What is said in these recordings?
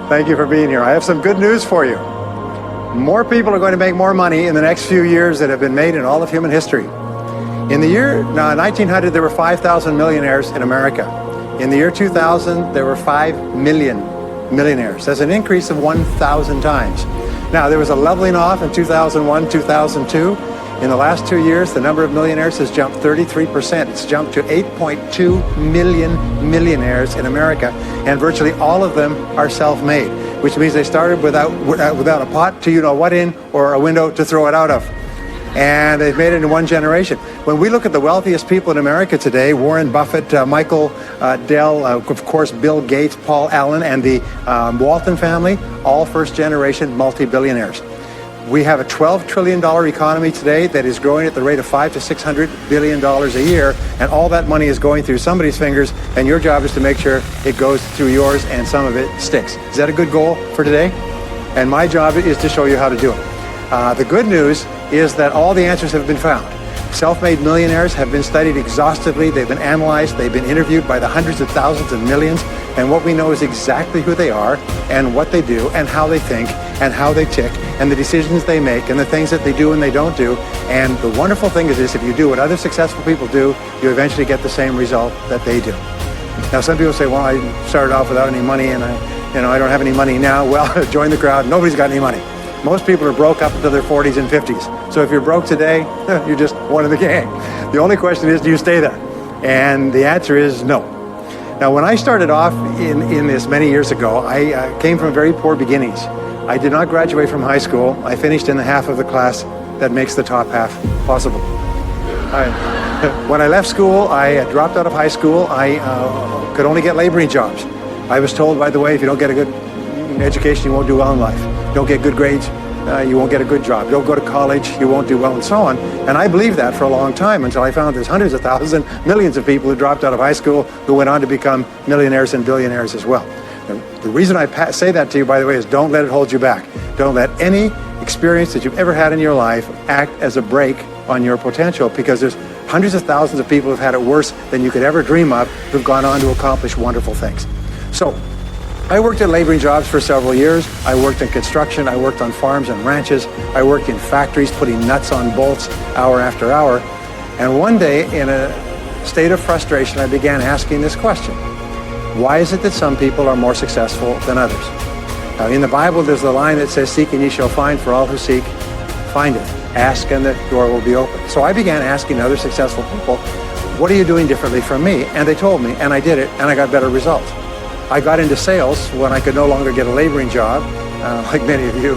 Thank you for being here. I have some good news for you. More people are going to make more money in the next few years than have been made in all of human history. In the year 1900, there were 5,000 millionaires in America. In the year 2000, there were 5 million millionaires. That's an increase of 1,000 times. Now, there was a leveling off in 2001, 2002. In the last 2 years, the number of millionaires has jumped 33%. It's jumped to 8.2 million millionaires in America, and virtually all of them are self-made, which means they started without a pot to you-know-what in or a window to throw it out of. And they've made it in one generation. When we look at the wealthiest people in America today, Warren Buffett, Michael Dell, of course, Bill Gates, Paul Allen, and the Walton family, all first-generation multi-billionaires. We have a $12 trillion economy today that is growing at the rate of $500 to $600 billion a year, and all that money is going through somebody's fingers, and your job is to make sure it goes through yours and some of it sticks. Is that a good goal for today? And my job is to show you how to do it. The good news is that all the answers have been found. Self-made millionaires have been studied exhaustively. They've been analyzed. They've been interviewed by the hundreds of thousands of millions. And what we know is exactly who they are and what they do and how they think and how they tick and the decisions they make and the things that they do and they don't do. And the wonderful thing is this: if you do what other successful people do, you eventually get the same result that they do. Now, some people say, well, I started off without any money and I don't have any money now. Well, join the crowd. Nobody's got any money. Most people are broke up until their 40s and 50s. So if you're broke today, you're just one of the gang. The only question is, do you stay there? And the answer is no. Now, when I started off in this many years ago, I came from very poor beginnings. I did not graduate from high school. I finished in the half of the class that makes the top half possible. When I left school, I dropped out of high school. I could only get laboring jobs. I was told, by the way, if you don't get a good education, you won't do well in life. Don't get good grades, you won't get a good job. Don't go to college, you won't do well, and so on. And I believed that for a long time until I found there's hundreds of thousands, millions of people who dropped out of high school who went on to become millionaires and billionaires as well. The reason I say that to you, by the way, is don't let it hold you back. Don't let any experience that you've ever had in your life act as a brake on your potential, because there's hundreds of thousands of people who've had it worse than you could ever dream of, who've gone on to accomplish wonderful things. So, I worked at laboring jobs for several years. I worked in construction. I worked on farms and ranches. I worked in factories putting nuts on bolts hour after hour. And one day, in a state of frustration, I began asking this question: why is it that some people are more successful than others? Now, in the Bible, there's the line that says, "Seek and ye shall find, for all who seek, find it. Ask and the door will be open." So I began asking other successful people, what are you doing differently from me? And they told me, and I did it, and I got better results. I got into sales when I could no longer get a laboring job, like many of you.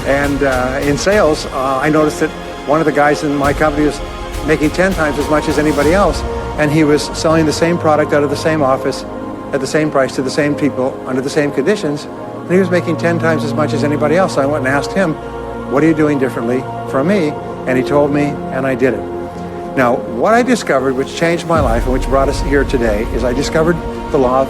And in sales, I noticed that one of the guys in my company was making 10 times as much as anybody else, and he was selling the same product out of the same office at the same price to the same people under the same conditions, and he was making 10 times as much as anybody else. So I went and asked him, what are you doing differently from me? And he told me, and I did it. Now, what I discovered, which changed my life and which brought us here today, is I discovered the law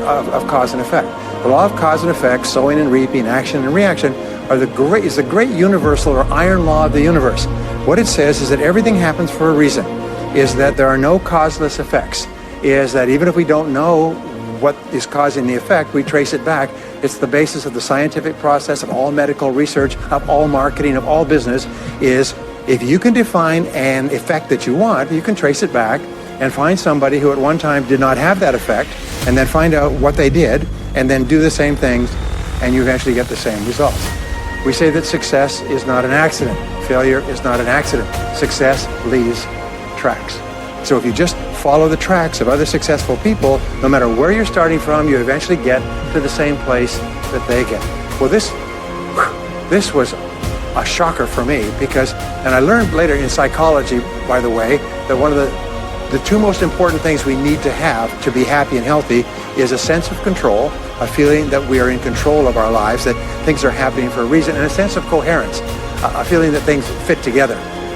of cause and effect. The law of cause and effect, sowing and reaping, action and reaction, is the great universal or iron law of the universe. What it says is that everything happens for a reason, is that there are no causeless effects, is that even if we don't know what is causing the effect, we trace it back. It's the basis of the scientific process, of all medical research, of all marketing, of all business, is if you can define an effect that you want, you can trace it back and find somebody who at one time did not have that effect, and then find out what they did, and then do the same things, and you eventually get the same results. We say that success is not an accident. Failure is not an accident. Success leaves tracks. So if you just follow the tracks of other successful people, no matter where you're starting from, you eventually get to the same place that they get. Well, this was a shocker for me, because, and I learned later in psychology, by the way, that one of the two most important things we need to have to be happy and healthy is a sense of control, a feeling that we are in control of our lives, that things are happening for a reason, and a sense of coherence, a feeling that things fit together.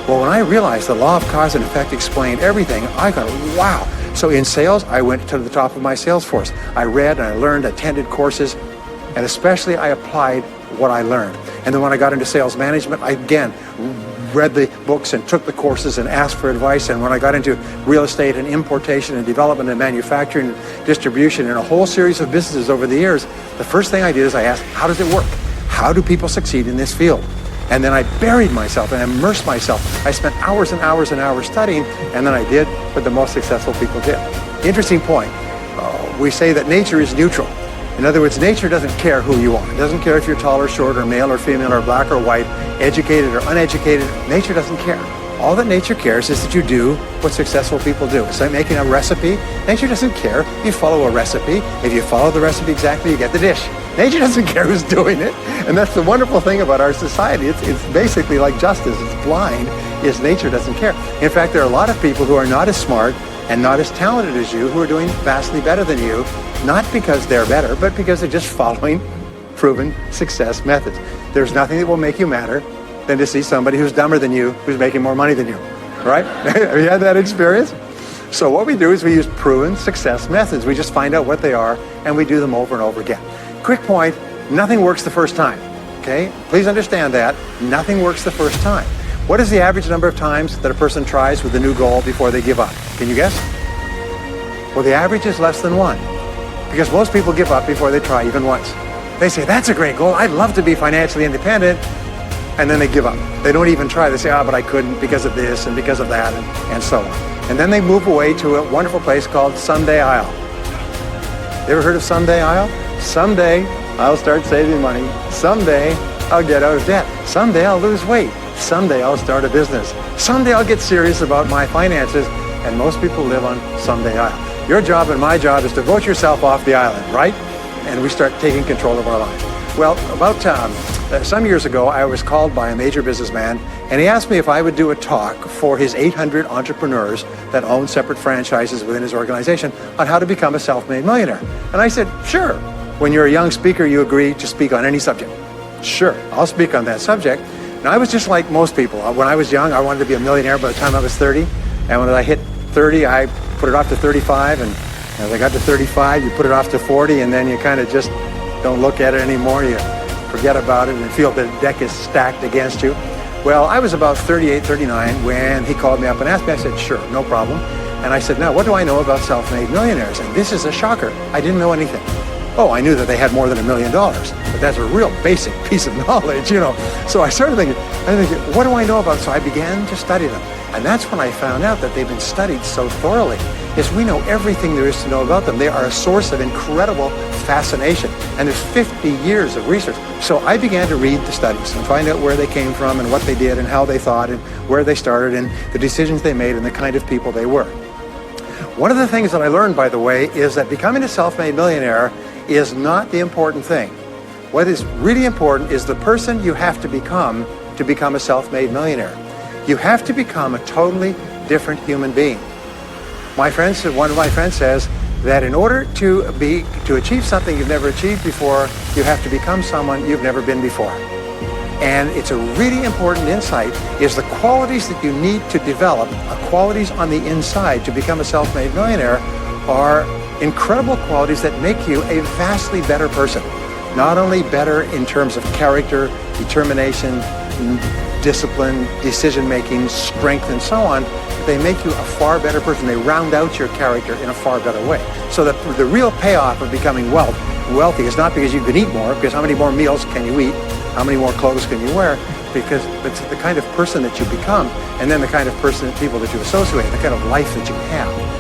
Well, when I realized the law of cause and effect explained everything, I thought, wow. So in sales, I went to the top of my sales force. I read and I learned, attended courses, and especially I applied what I learned. And then when I got into sales management, I again read the books and took the courses and asked for advice. And when I got into real estate and importation and development and manufacturing and distribution and a whole series of businesses over the years, the first thing I did is I asked, how does it work? How do people succeed in this field? And then I buried myself and immersed myself. I spent hours and hours and hours studying, and then I did what the most successful people did. Interesting point. We say that nature is neutral. In other words, nature doesn't care who you are. It doesn't care if you're tall or short or male or female or black or white, educated or uneducated. Nature doesn't care. All that nature cares is that you do what successful people do. It's like making a recipe. Nature doesn't care. You follow a recipe. If you follow the recipe exactly, you get the dish. Nature doesn't care who's doing it. And that's the wonderful thing about our society. It's basically like justice. It's blind, is nature doesn't care. In fact, there are a lot of people who are not as smart and not as talented as you who are doing vastly better than you, not because they're better, but because they're just following proven success methods. There's nothing that will make you madder than to see somebody who's dumber than you, who's making more money than you, right? Have you had that experience? So what we do is we use proven success methods. We just find out what they are and we do them over and over again. Quick point, nothing works the first time, okay? Please understand that. Nothing works the first time. What is the average number of times that a person tries with a new goal before they give up? Can you guess? Well, the average is less than 1, because most people give up before they try even once. They say, that's a great goal. I'd love to be financially independent. And then they give up. They don't even try. They say, but I couldn't because of this and because of that and so on. And then they move away to a wonderful place called Someday I'll. You ever heard of Someday I'll? Someday I'll start saving money. Someday I'll get out of debt. Someday I'll lose weight. Someday I'll start a business. Someday I'll get serious about my finances. And most people live on Someday I'll. Your job and my job is to vote yourself off the island, right? And we start taking control of our lives. Well, about some years ago, I was called by a major businessman, and he asked me if I would do a talk for his 800 entrepreneurs that own separate franchises within his organization on how to become a self-made millionaire. And I said, sure. When you're a young speaker, you agree to speak on any subject. Sure, I'll speak on that subject. Now, I was just like most people. When I was young, I wanted to be a millionaire by the time I was 30. And when I hit 30, I put it off to 35. And as I got to 35, you put it off to 40, and then you kind of just don't look at it anymore. You forget about it and feel the deck is stacked against you. Well, I was about 38, 39 when he called me up and asked me. I said, sure, no problem. And I said, now, what do I know about self-made millionaires? And this is a shocker. I didn't know anything. Oh, I knew that they had more than $1 million, but that's a real basic piece of knowledge, you know. So I started thinking, what do I know about? So I began to study them. And that's when I found out that they've been studied so thoroughly, is we know everything there is to know about them. They are a source of incredible fascination. And there's 50 years of research. So I began to read the studies and find out where they came from and what they did and how they thought and where they started and the decisions they made and the kind of people they were. One of the things that I learned, by the way, is that becoming a self-made millionaire is not the important thing. What is really important is the person you have to become a self-made millionaire. You have to become a totally different human being. One of my friends says that in order to achieve something you've never achieved before, you have to become someone you've never been before. And it's a really important insight, is the qualities that you need to develop, qualities on the inside to become a self-made millionaire, are incredible qualities that make you a vastly better person. Not only better in terms of character, determination, discipline, decision-making, strength, and so on, they make you a far better person. They round out your character in a far better way. So that the real payoff of becoming wealthy is not because you can eat more, because how many more meals can you eat, how many more clothes can you wear, because it's the kind of person that you become, and then the kind of people that you associate, the kind of life that you have.